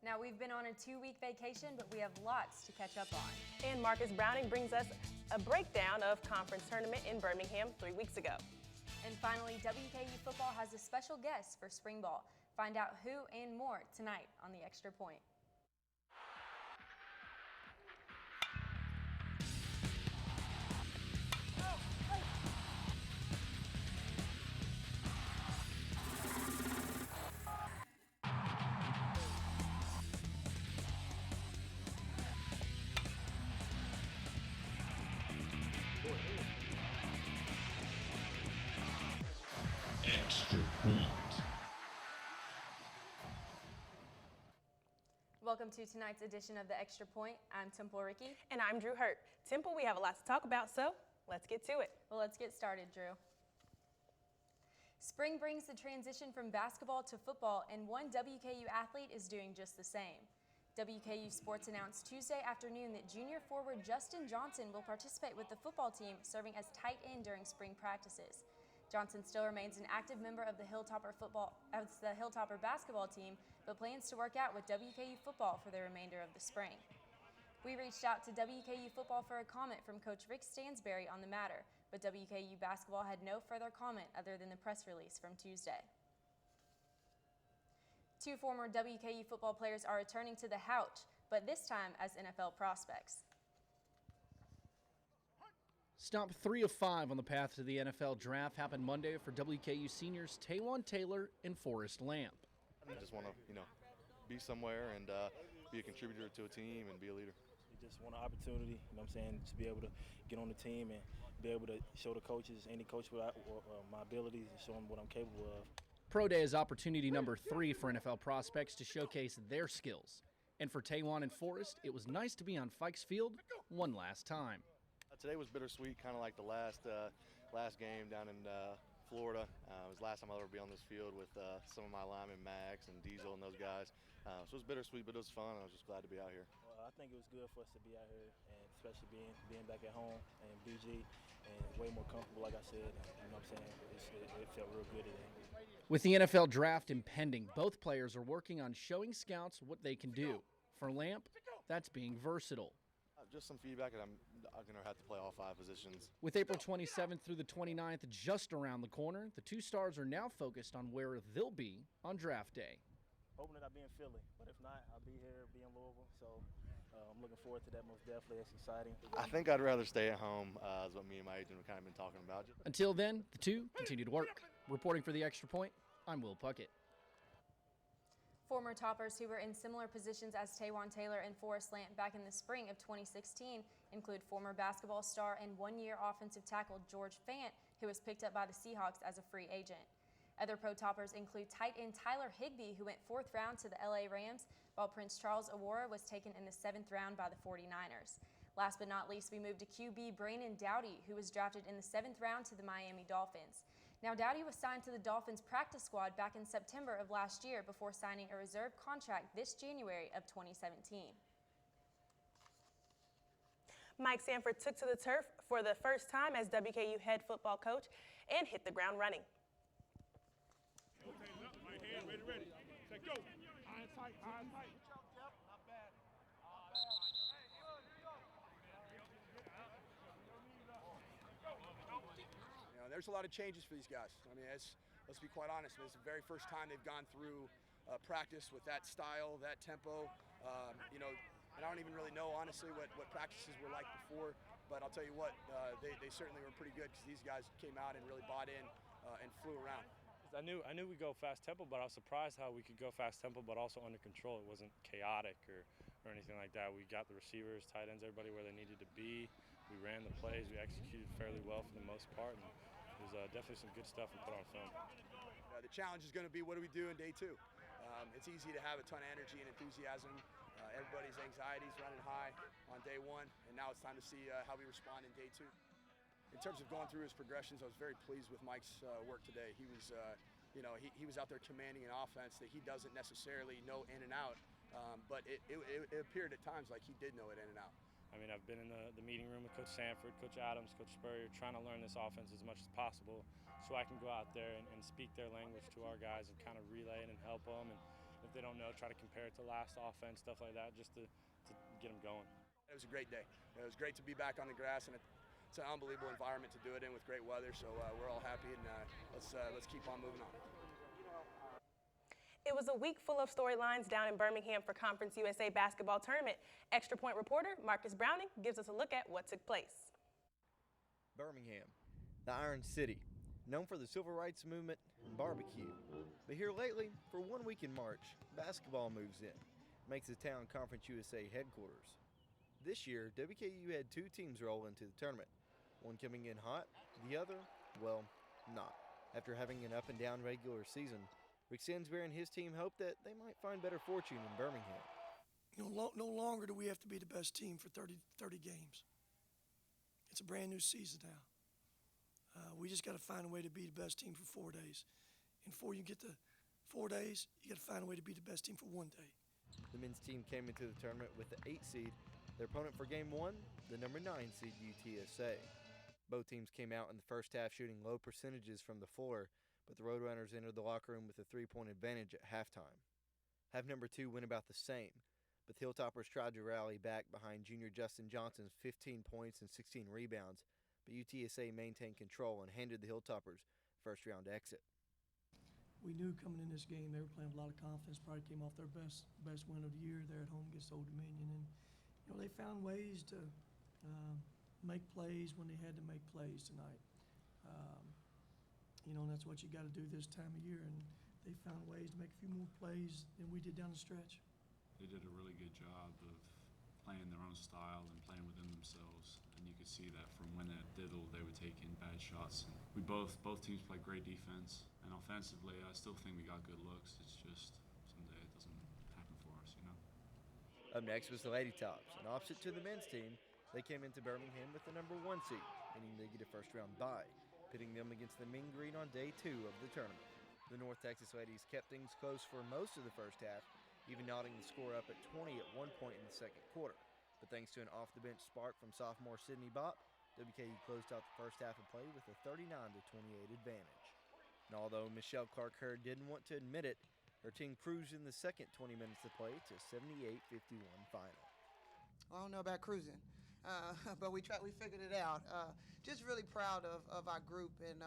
Now, we've been on a 2-week vacation, but we have lots to catch up on. And Marcus Browning brings us a breakdown of conference tournament in Birmingham 3 weeks ago. And finally, WKU football has a special guest for spring ball. Find out who and more tonight on The Extra Point. Extra Point. Welcome to tonight's edition of The Extra Point. I'm Temple Ricky. And I'm Drew Hurt. Temple, we have a lot to talk about, so let's get to it. Well, let's get started, Drew. Spring brings the transition from basketball to football, and one WKU athlete is doing just the same. WKU Sports announced Tuesday afternoon that junior forward Justin Johnson will participate with the football team, serving as tight end during spring practices. Johnson still remains an active member of the Hilltopper basketball team, but plans to work out with WKU football for the remainder of the spring. We reached out to WKU football for a comment from Coach Rick Stansberry on the matter, but WKU basketball had no further comment other than the press release from Tuesday. Two former WKU football players are returning to the Houch, but this time as NFL prospects. Stop 3 of 5 on the path to the NFL draft happened Monday for WKU seniors Taywan Taylor and Forrest Lamp. I just want to, be somewhere and be a contributor to a team and be a leader. You just want an opportunity, to be able to get on the team and be able to show the coaches, any coach, my abilities and show them what I'm capable of. Pro Day is opportunity number 3 for NFL prospects to showcase their skills. And for Taywan and Forrest, it was nice to be on Fikes Field one last time. Today was bittersweet, kind of like the last game down in Florida. It was the last time I'll ever be on this field with some of my linemen, Max and Diesel and those guys. So it was bittersweet, but it was fun. I was just glad to be out here. Well, I think it was good for us to be out here, and especially being back at home and BG and way more comfortable, like I said. It felt real good today. With the NFL draft impending, both players are working on showing scouts what they can do. For Lamp, that's being versatile. Just some feedback, and I'm going to have to play all 5 positions. With April 27th through the 29th just around the corner, the two stars are now focused on where they'll be on draft day. Hoping that I'll be in Philly, but if not, I'll be here, be in Louisville. So I'm looking forward to that most definitely. It's exciting. I think I'd rather stay at home, is what me and my agent have kind of been talking about. Until then, the two continue to work. Reporting for The Extra Point, I'm Will Puckett. Former toppers who were in similar positions as Taywan Taylor and Forrest Lamp back in the spring of 2016 include former basketball star and one-year offensive tackle George Fant, who was picked up by the Seahawks as a free agent. Other pro toppers include tight end Tyler Higbee, who went 4th round to the LA Rams, while Prince Charles Awara was taken in the 7th round by the 49ers. Last but not least, we moved to QB Brandon Doughty, who was drafted in the 7th round to the Miami Dolphins. Now, Doughty was signed to the Dolphins practice squad back in September of last year before signing a reserve contract this January of 2017. Mike Sanford took to the turf for the first time as WKU head football coach and hit the ground running. Okay, look, right hand, ready. Say go. Iron tight. Not bad. There's a lot of changes for these guys. Let's be quite honest. It's the very first time they've gone through practice with that style, that tempo. And I don't even really know, honestly, what practices were like before. But I'll tell you what, they certainly were pretty good because these guys came out and really bought in and flew around. I knew we'd go fast tempo, but I was surprised how we could go fast tempo, but also under control. It wasn't chaotic or anything like that. We got the receivers, tight ends, everybody where they needed to be. We ran the plays. We executed fairly well for the most part. And it was definitely some good stuff we put on film. The challenge is going to be, what do we do in day 2? It's easy to have a ton of energy and enthusiasm. Everybody's anxieties running high on day 1, and now it's time to see how we respond in day 2. In terms of going through his progressions, I was very pleased with Mike's work today. He was, he was out there commanding an offense that he doesn't necessarily know in and out, but it appeared at times like he did know it in and out. I mean, I've been in the meeting room with Coach Sanford, Coach Adams, Coach Spurrier, trying to learn this offense as much as possible so I can go out there and speak their language to our guys and kind of relay it and help them if they don't know, try to compare it to last offense, stuff like that, just to get them going. It was a great day. It was great to be back on the grass, and it's an unbelievable environment to do it in with great weather. So we're all happy, and let's keep on moving on. It was a week full of storylines down in Birmingham for Conference USA basketball tournament. Extra Point reporter Marcus Browning gives us a look at what took place. Birmingham, the Iron City, known for the civil rights movement and barbecue. But here lately, for 1 week in March, basketball moves in, makes the town Conference USA headquarters. This year, WKU had 2 teams roll into the tournament, one coming in hot, the other, well, not. After having an up-and-down regular season, Rick Sansbury and his team hoped that they might find better fortune in Birmingham. You know, no longer do we have to be the best team for 30 games. It's a brand new season now. We just got to find a way to be the best team for 4 days. And before you get to 4 days, you got to find a way to be the best team for 1 day. The men's team came into the tournament with the 8 seed. Their opponent for game 1, the number 9 seed UTSA. Both teams came out in the first half shooting low percentages from the floor, but the Roadrunners entered the locker room with a 3-point advantage at halftime. Half number 2 went about the same, but the Hilltoppers tried to rally back behind junior Justin Johnson's 15 points and 16 rebounds, but UTSA maintained control and handed the Hilltoppers first-round exit. We knew coming in this game they were playing with a lot of confidence, probably came off their best win of the year there at home against Old Dominion. And, you know, they found ways to make plays when they had to make plays tonight. You know, and that's what you got to do this time of year. And they found ways to make a few more plays than we did down the stretch. They did a really good job of playing their own style and playing within themselves. And you could see that from when that diddle, they would take in bad shots. And we both teams played great defense. And offensively, I still think we got good looks. It's just someday it doesn't happen for us, you know. Up next was the Lady Tops, and opposite to the men's team, they came into Birmingham with the number 1 seed, meaning they get a first-round bye, pitting them against the Mean Green on day 2 of the tournament. The North Texas Ladies kept things close for most of the first half, even nodding the score up at 20 at one point in the second quarter. But thanks to an off-the-bench spark from sophomore Sydney Bopp, WKU closed out the first half of play with a 39-28 advantage. And although Michelle Clark-Hurd didn't want to admit it, her team cruised in the second 20 minutes of play to 78-51 final. I don't know about cruising, but we figured it out. Just really proud of our group, and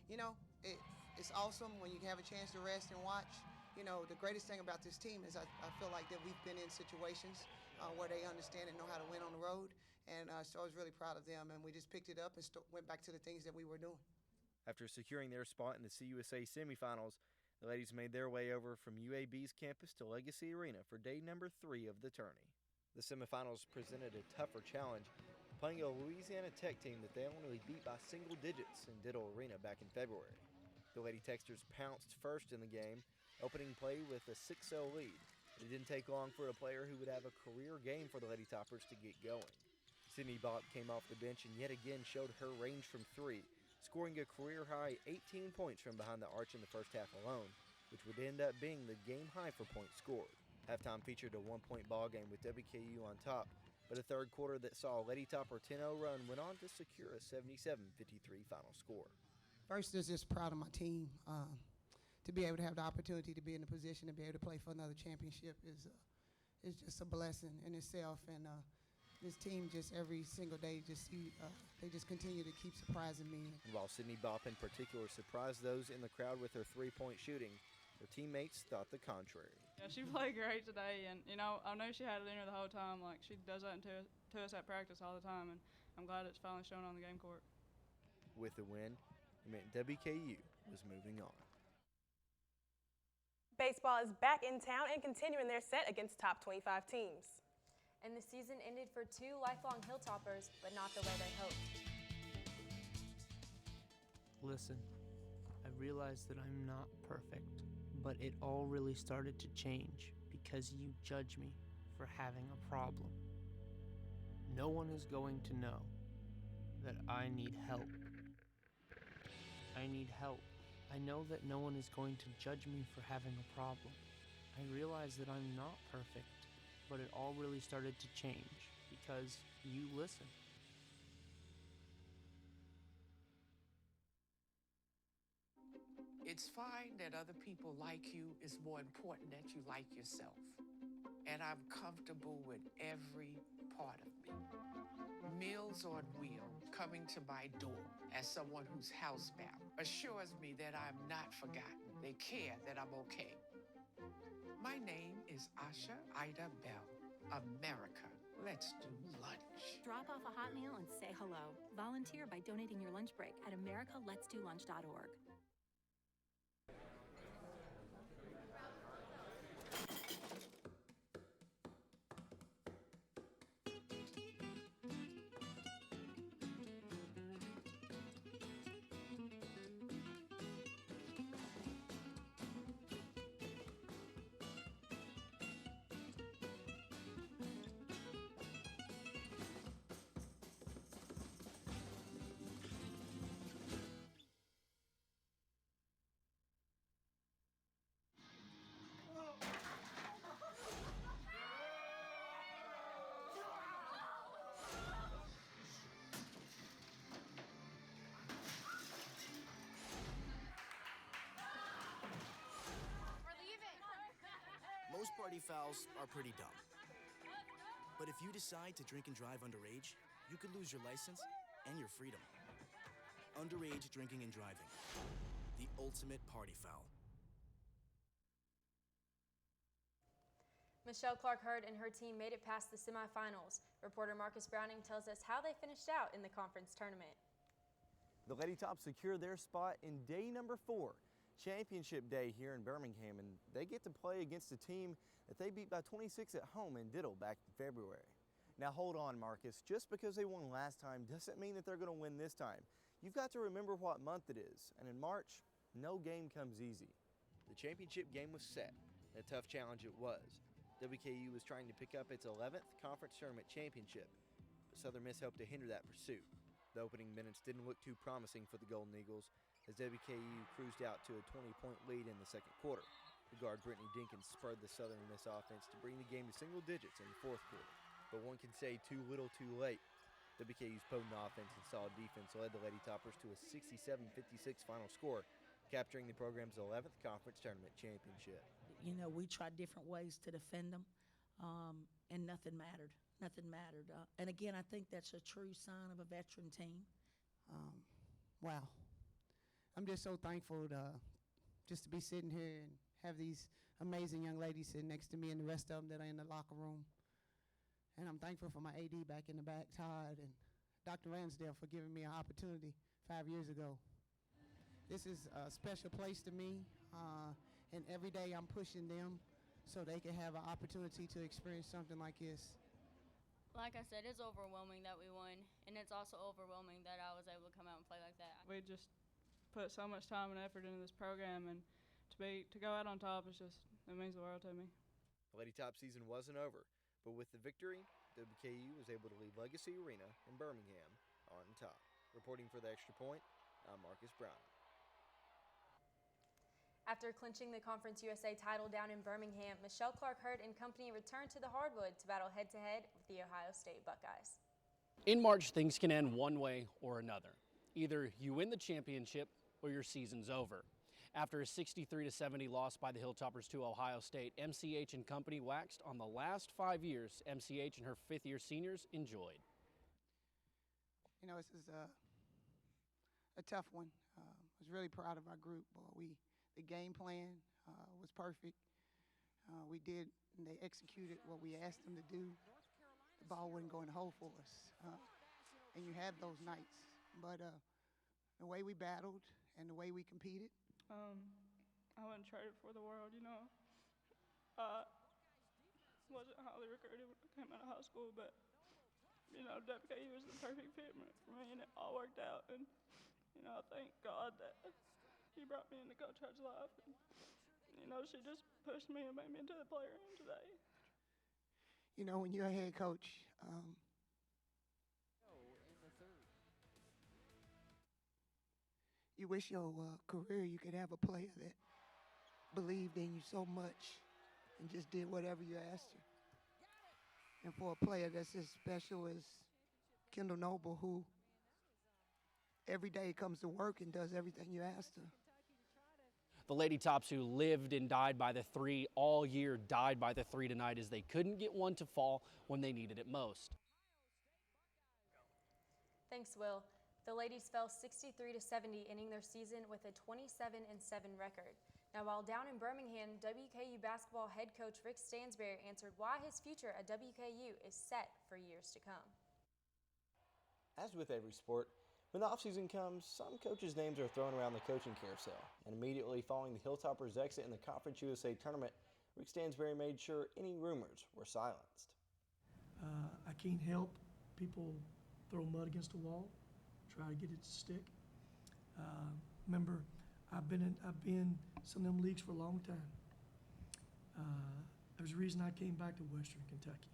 you know, it's awesome when you have a chance to rest and watch. You know, the greatest thing about this team is I feel like that we've been in situations where they understand and know how to win on the road, and so I was really proud of them, and we just picked it up and went back to the things that we were doing. After securing their spot in the CUSA semifinals, the ladies made their way over from UAB's campus to Legacy Arena for day number 3 of the tourney. The semifinals presented a tougher challenge, playing a Louisiana Tech team that they only beat by single digits in Diddle Arena back in February. The Lady Texters pounced first in the game, opening play with a 6-0 lead. It didn't take long for a player who would have a career game for the Lady Toppers to get going. Sydney Bopp came off the bench and yet again showed her range from 3, scoring a career-high 18 points from behind the arch in the first half alone, which would end up being the game high for points scored. Halftime featured a 1-point ball game with WKU on top, but a third quarter that saw a Lady Topper 10-0 run went on to secure a 77-53 final score. First, is just proud of my team. To be able to have the opportunity to be in a position to be able to play for another championship is just a blessing in itself. And this team just every single day they just continue to keep surprising me. And while Sydney Bopp in particular surprised those in the crowd with her 3-point shooting, her teammates thought the contrary. Yeah, she played great today, and you know, I know she had it in her the whole time. Like, she does that to us at practice all the time, and I'm glad it's finally shown on the game court. With the win, it meant WKU was moving on. Baseball is back in town and continuing their set against top 25 teams. And the season ended for 2 lifelong Hilltoppers, but not the way they hoped. Listen, I realize that I'm not perfect, but it all really started to change because you judge me for having a problem. No one is going to know that I need help. I need help. I know that no one is going to judge me for having a problem. I realize that I'm not perfect, but it all really started to change because you listen. It's fine that other people like you. It's more important that you like yourself. And I'm comfortable with every part of me. Meals on Wheel coming to my door as someone who's housebound assures me that I'm not forgotten. They care that I'm okay. My name is Asha Ida Bell. America, let's do lunch. Drop off a hot meal and say hello. Volunteer by donating your lunch break at americaletsdolunch.org. Most party fouls are pretty dumb. But if you decide to drink and drive underage, you could lose your license and your freedom. Underage drinking and driving. The ultimate party foul. Michelle Clark-Hurd and her team made it past the semifinals. Reporter Marcus Browning tells us how they finished out in the conference tournament. The Lady Tops secure their spot in day number 4. Championship day here in Birmingham, and they get to play against a team that they beat by 26 at home in Diddle back in February. Now hold on, Marcus. Just because they won last time doesn't mean that they're going to win this time. You've got to remember what month it is, and in March, no game comes easy. The championship game was set, and a tough challenge it was. WKU was trying to pick up its 11th conference tournament championship, but Southern Miss helped to hinder that pursuit. The opening minutes didn't look too promising for the Golden Eagles, as WKU cruised out to a 20-point lead in the second quarter. The guard Brittany Dinkins spurred the Southern Miss offense to bring the game to single digits in the fourth quarter. But one can say too little too late. WKU's potent offense and solid defense led the Lady Toppers to a 67-56 final score, capturing the program's 11th conference tournament championship. You know, we tried different ways to defend them, and nothing mattered. Nothing mattered. And again, I think that's a true sign of a veteran team. Wow. I'm just so thankful just to be sitting here and have these amazing young ladies sitting next to me and the rest of them that are in the locker room. And I'm thankful for my AD back in the back, Todd, and Dr. Ransdale for giving me an opportunity 5 years ago. This is a special place to me, and every day I'm pushing them so they can have an opportunity to experience something like this. Like I said, it's overwhelming that we won, and it's also overwhelming that I was able to come out and play like that. We just put so much time and effort into this program, and to go out on top is just, it means the world to me. The Lady Top season wasn't over, but with the victory, WKU was able to leave Legacy Arena in Birmingham on top. Reporting for the Extra Point, I'm Marcus Brown. After clinching the Conference USA title down in Birmingham, Michelle Clark-Hurd and company returned to the hardwood to battle head-to-head with the Ohio State Buckeyes. In March, things can end one way or another. Either you win the championship or your season's over. After a 63-70 loss by the Hilltoppers to Ohio State, MCH and company waxed on the last 5 years MCH and her fifth-year seniors enjoyed. You know, this is a tough one. I was really proud of our group. The game plan was perfect. They executed what we asked them to do. The ball wasn't going to hold for us. And you had those nights. But the way we battled and the way we competed. I wouldn't trade it for the world, you know. Wasn't highly recruited when I came out of high school, but, you know, WKU was the perfect fit for me, and it all worked out. And, you know, I thank God that He brought me into Coach Hurd's life. And, you know, she just pushed me and made me into the player I am today. You know, when you're a head coach, you wish your career you could have a player that believed in you so much and just did whatever you asked her. And for a player that's as special as Kendall Noble, who every day comes to work and does everything you asked her, The Lady Tops, who lived and died by the three all year, died by the three tonight as they couldn't get one to fall when they needed it most. Thanks, Will. The ladies fell 63-70, ending their season with a 27-7 record. Now, while down in Birmingham, WKU basketball head coach Rick Stansberry answered why his future at WKU is set for years to come. As with every sport, when the offseason comes, some coaches' names are thrown around the coaching carousel, and immediately following the Hilltoppers' exit in the Conference USA tournament, Rick Stansberry made sure any rumors were silenced. I can't help people throw mud against the wall, try to get it to stick. Remember, I've been in some of them leagues for a long time. There's a reason I came back to Western Kentucky.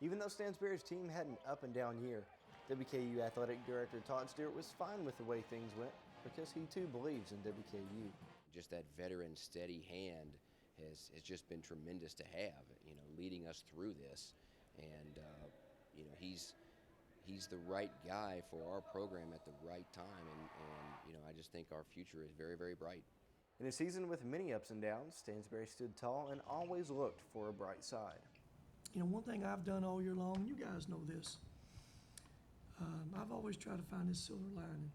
Even though Stansberry's team had an up and down year, WKU Athletic Director Todd Stewart was fine with the way things went because he too believes in WKU. Just that veteran steady hand has just been tremendous to have, leading us through this. And, he's the right guy for our program at the right time. And I just think our future is very, very bright. In a season with many ups and downs, Stansberry stood tall and always looked for a bright side. One thing I've done all year long, you guys know this, I've always tried to find this silver lining.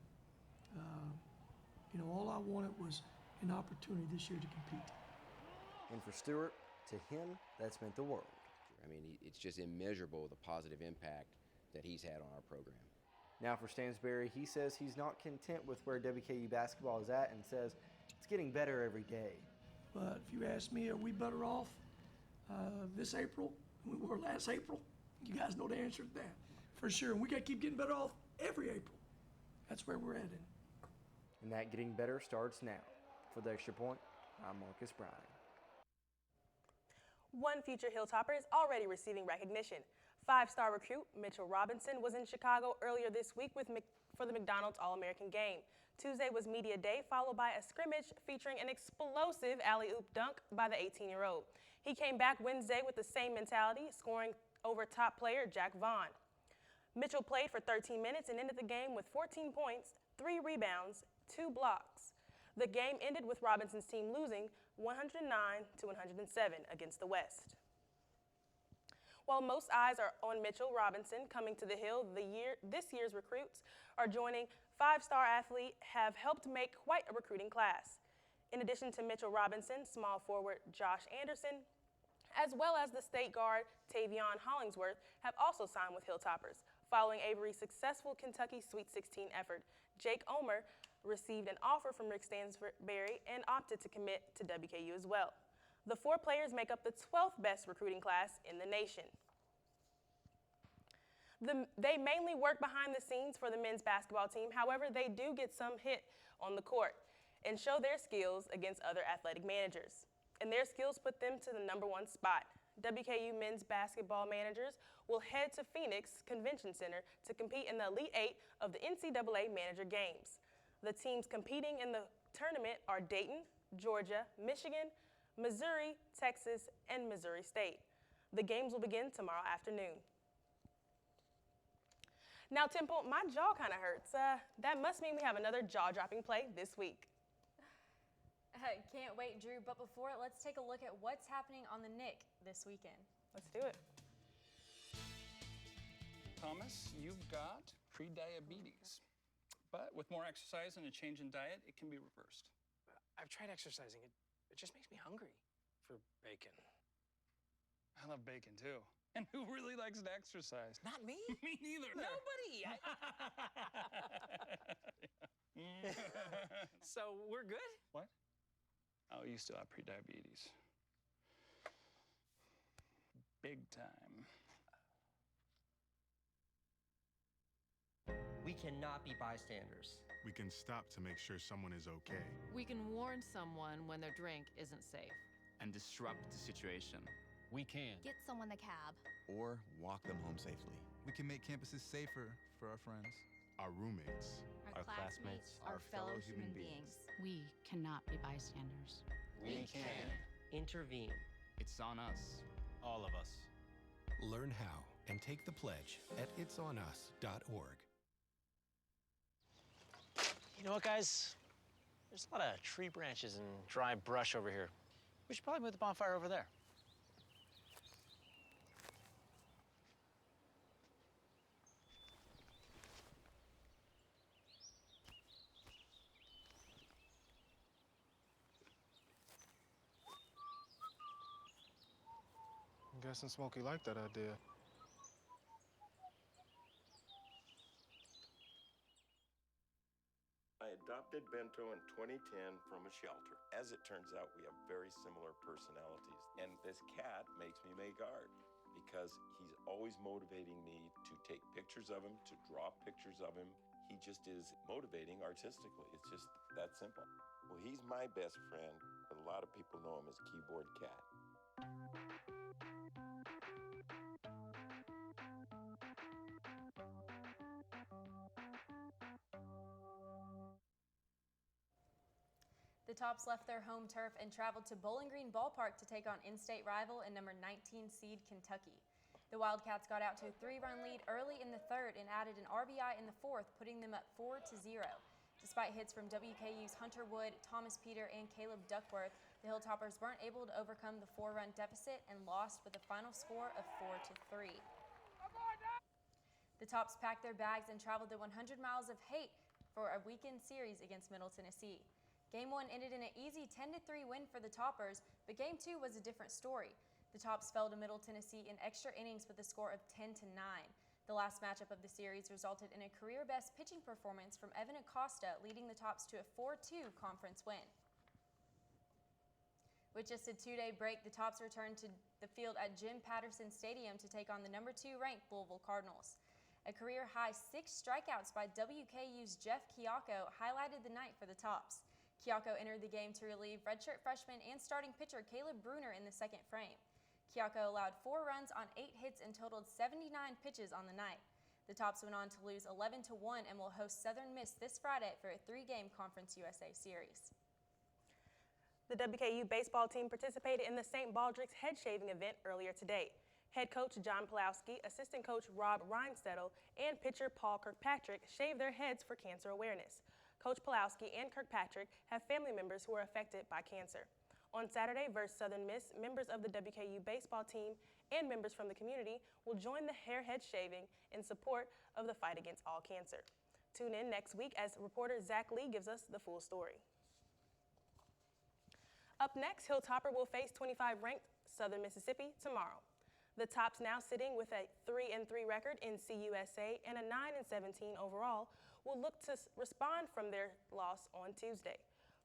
All I wanted was an opportunity this year to compete. And for Stewart, to him, that's meant the world. It's just immeasurable the positive impact that he's had on our program. Now for Stansberry, he says he's not content with where WKU basketball is at and says it's getting better every day. But if you ask me, are we better off this April than we were last April? You guys know the answer to that. For sure, and we got to keep getting better off every April. That's where we're at. And that getting better starts now. For the Extra Point, I'm Marcus Browning. One future Hilltopper is already receiving recognition. Five-star recruit Mitchell Robinson was in Chicago earlier this week for the McDonald's All-American Game. Tuesday was Media Day, followed by a scrimmage featuring an explosive alley-oop dunk by the 18-year-old. He came back Wednesday with the same mentality, scoring over top player Jack Vaughn. Mitchell played for 13 minutes and ended the game with 14 points, 3 rebounds, 2 blocks. The game ended with Robinson's team losing 109-107 against the West. While most eyes are on Mitchell Robinson coming to the Hill, this year's recruits are joining five-star athlete have helped make quite a recruiting class. In addition to Mitchell Robinson, small forward Josh Anderson, as well as the state guard Tavion Hollingsworth, have also signed with Hilltoppers. Following Avery's successful Kentucky Sweet 16 effort, Jake Omer received an offer from Rick Stansberry and opted to commit to WKU as well. The 4 players make up the 12th best recruiting class in the nation. They mainly work behind the scenes for the men's basketball team. However, they do get some hit on the court and show their skills against other athletic managers. And their skills put them to the #1 spot. WKU men's basketball managers will head to Phoenix Convention Center to compete in the Elite 8 of the NCAA Manager Games. The teams competing in the tournament are Dayton, Georgia, Michigan, Missouri, Texas, and Missouri State. The games will begin tomorrow afternoon. Now, Temple, my jaw kind of hurts. That must mean we have another jaw-dropping play this week. Can't wait, Drew. But before, let's take a look at what's happening on the NIC this weekend. Let's do it. Thomas, you've got pre-diabetes. But with more exercise and a change in diet, it can be reversed. I've tried exercising. It just makes me hungry for bacon. I love bacon, too. And who really likes to exercise? Not me. Me neither. Nobody. So we're good? What? Oh, you still have pre-diabetes. Big time. We cannot be bystanders. We can stop to make sure someone is okay. We can warn someone when their drink isn't safe. And disrupt the situation. We can. Get someone the cab. Or walk them home safely. We can make campuses safer for our friends. Our roommates. Our classmates. Our fellow human beings. We cannot be bystanders. We can. Intervene. It's on us. All of us. Learn how and take the pledge at itsonus.org. You know what, guys? There's a lot of tree branches and dry brush over here. We should probably move the bonfire over there. I'm guessing Smokey liked that idea. I adopted Bento in 2010 from a shelter. As it turns out, we have very similar personalities. And this cat makes me make art because he's always motivating me to take pictures of him, to draw pictures of him. He just is motivating artistically. It's just that simple. Well, he's my best friend, but a lot of people know him as Keyboard Cat. The Tops left their home turf and traveled to Bowling Green Ballpark to take on in-state rival and number 19 seed Kentucky. The Wildcats got out to a 3-run lead early in the third and added an RBI in the fourth, putting them up 4-0. Despite hits from WKU's Hunter Wood, Thomas Peter, and Caleb Duckworth, the Hilltoppers weren't able to overcome the 4-run deficit and lost with a final score of 4-3. The Tops packed their bags and traveled the 100 miles of hate for a weekend series against Middle Tennessee. Game 1 ended in an easy 10-3 win for the Toppers, but Game 2 was a different story. The Tops fell to Middle Tennessee in extra innings with a score of 10-9. The last matchup of the series resulted in a career-best pitching performance from Evan Acosta, leading the Tops to a 4-2 conference win. With just a 2-day break, the Tops returned to the field at Jim Patterson Stadium to take on the number 2 ranked Louisville Cardinals. A career-high 6 strikeouts by WKU's Jeff Kiyoko highlighted the night for the Tops. Kiyoko entered the game to relieve redshirt freshman and starting pitcher Caleb Bruner in the second frame. Kiyoko allowed 4 runs on 8 hits and totaled 79 pitches on the night. The Tops went on to lose 11-1 and will host Southern Miss this Friday for a 3-game Conference USA series. The WKU baseball team participated in the St. Baldrick's head shaving event earlier today. Head coach John Pulowski, assistant coach Rob Reinsettle, and pitcher Paul Kirkpatrick shaved their heads for cancer awareness. Coach Pulowski and Kirkpatrick have family members who are affected by cancer. On Saturday versus Southern Miss, members of the WKU baseball team and members from the community will join the hair head shaving in support of the fight against all cancer. Tune in next week as reporter Zach Lee gives us the full story. Up next, Hilltopper will face 25-ranked Southern Mississippi tomorrow. The Tops, now sitting with a 3-3 record in CUSA and a 9-17 overall, will look to respond from their loss on Tuesday.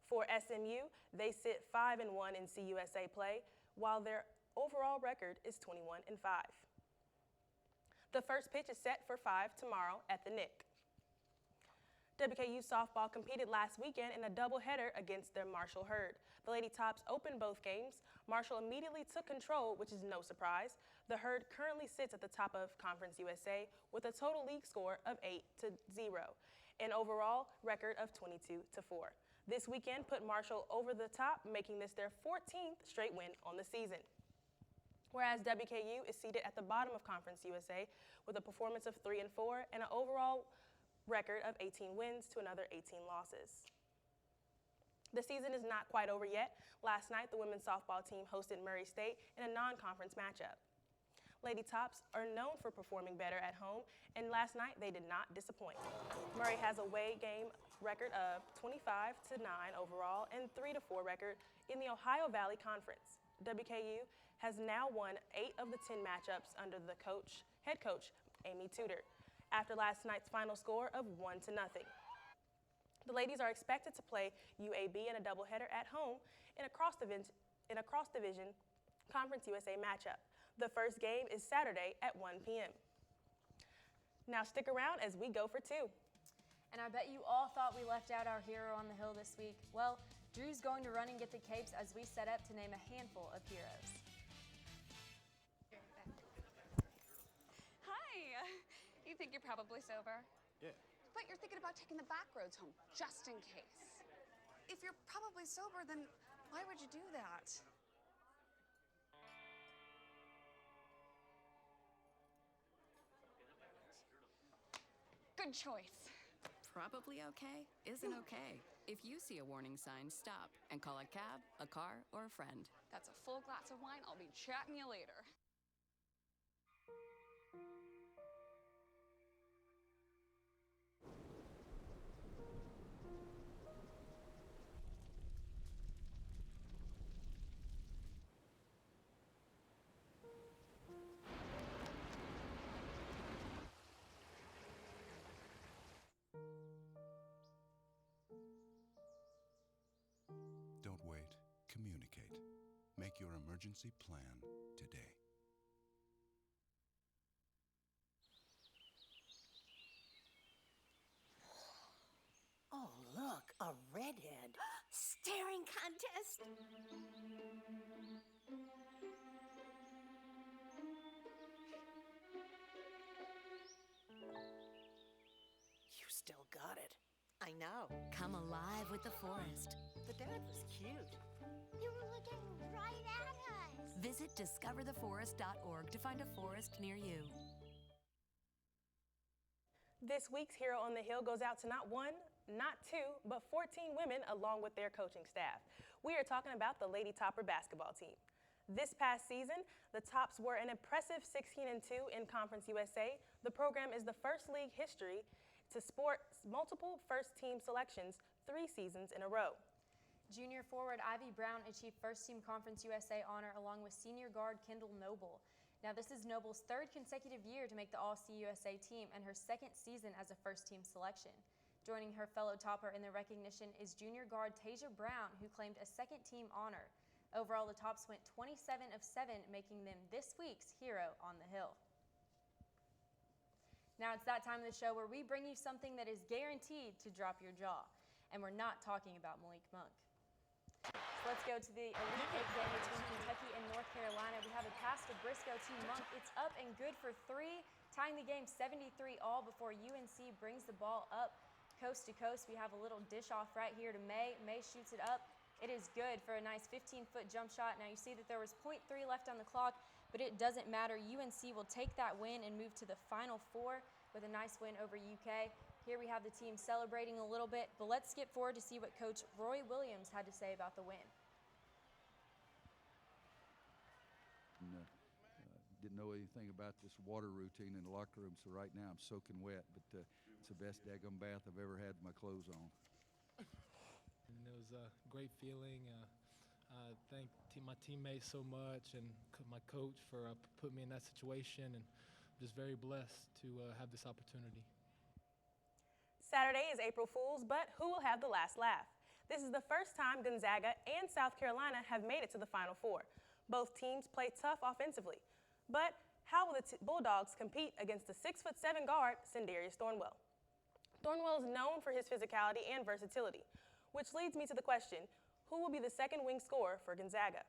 For SMU, they sit 5-1 in CUSA play, while their overall record is 21-5. The first pitch is set for 5 tomorrow at the Nick. WKU softball competed last weekend in a doubleheader against their Marshall Herd. The Lady Tops opened both games. Marshall immediately took control, which is no surprise. The Herd currently sits at the top of Conference USA with a total league score of 8-0, an overall record of 22-4. This weekend put Marshall over the top, making this their 14th straight win on the season. Whereas WKU is seated at the bottom of Conference USA with a performance of 3-4 and an overall record of 18 wins to another 18 losses. The season is not quite over yet. Last night, the women's softball team hosted Murray State in a non-conference matchup. Lady Tops are known for performing better at home, and last night they did not disappoint. Murray has a away game record of 25-9 overall and 3-4 record in the Ohio Valley Conference. WKU has now won 8 of the 10 matchups under the head coach Amy Tudor, after last night's final score of 1-0. The ladies are expected to play UAB in a doubleheader at home in a cross-division Conference USA matchup. The first game is Saturday at 1 p.m. Now stick around as we go for 2. And I bet you all thought we left out our hero on the hill this week. Well, Drew's going to run and get the capes as we set up to name a handful of heroes. Hi! You think you're probably sober? Yeah. But you're thinking about taking the back roads home, just in case. If you're probably sober, then why would you do that? Good choice. Probably okay isn't okay. If you see a warning sign, stop and call a cab, a car, or a friend. That's a full glass of wine. I'll be chatting you later. Don't wait. Communicate. Make your emergency plan today. Oh, look, a redhead. Staring contest. You still got it. I know. Come alive with the forest. The dad was cute. They were looking right at us. Visit discovertheforest.org to find a forest near you. This week's Hero on the Hill goes out to not one, not two, but 14 women along with their coaching staff. We are talking about the Lady Topper basketball team. This past season, the Tops were an impressive 16-2 in Conference USA. The program is the first league history to sport multiple first-team selections 3 seasons in a row. Junior forward Ivy Brown achieved first-team Conference USA honor along with senior guard Kendall Noble. Now, this is Noble's 3rd consecutive year to make the All-CUSA team and her 2nd season as a first-team selection. Joining her fellow topper in the recognition is junior guard Tasia Brown, who claimed a 2nd-team honor. Overall, the Tops went 27 of 7, making them this week's Hero on the Hill. Now it's that time of the show where we bring you something that is guaranteed to drop your jaw. And we're not talking about Malik Monk. So let's go to the Elite 8 game between Kentucky and North Carolina. We have a pass to Briscoe to Monk. It's up and good for 3, tying the game 73 all before UNC brings the ball up coast to coast. We have a little dish off right here to May. May shoots it up. It is good for a nice 15-foot jump shot. Now you see that there was 0.3 left on the clock, but it doesn't matter. UNC will take that win and move to the Final Four with a nice win over UK. Here we have the team celebrating a little bit, but let's skip forward to see what Coach Roy Williams had to say about the win. Didn't know anything about this water routine in the locker room, so right now I'm soaking wet, but it's the best daggum bath I've ever had with my clothes on. And it was a great feeling. I thank my teammates so much and my coach for putting me in that situation, and I'm just very blessed to have this opportunity. Saturday is April Fool's, but who will have the last laugh? This is the first time Gonzaga and South Carolina have made it to the Final Four. Both teams play tough offensively. But how will the Bulldogs compete against the 6'7" guard, Sindarius Thornwell? Thornwell is known for his physicality and versatility, which leads me to the question, who will be the second wing scorer for Gonzaga?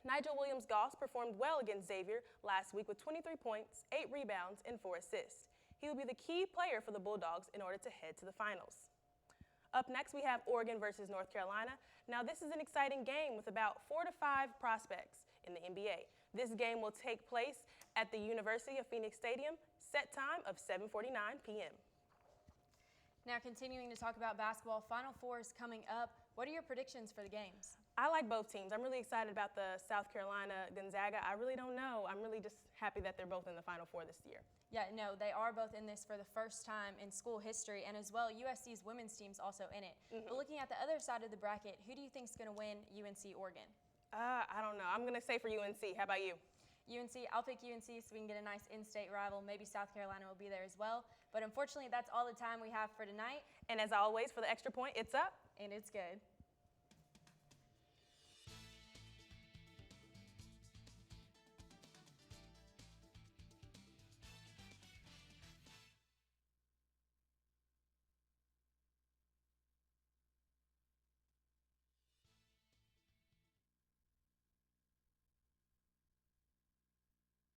Nigel Williams-Goss performed well against Xavier last week with 23 points, 8 rebounds, and 4 assists. He will be the key player for the Bulldogs in order to head to the finals. Up next, we have Oregon versus North Carolina. Now, this is an exciting game with about 4 to 5 prospects in the NBA. This game will take place at the University of Phoenix Stadium, set time of 7:49 p.m. Now, continuing to talk about basketball, Final Four is coming up. What are your predictions for the games? I like both teams. I'm really excited about the South Carolina-Gonzaga. I really don't know. I'm really just happy that they're both in the Final Four this year. Yeah, no, they are both in this for the first time in school history, and as well, USC's women's team's also in it. But looking at the other side of the bracket, who do you think is going to win UNC-Oregon? I don't know. I'm going to say for UNC. How about you? UNC, I'll pick UNC so we can get a nice in-state rival. Maybe South Carolina will be there as well. But unfortunately, that's all the time we have for tonight. And as always, for the extra point, it's up. And it's good.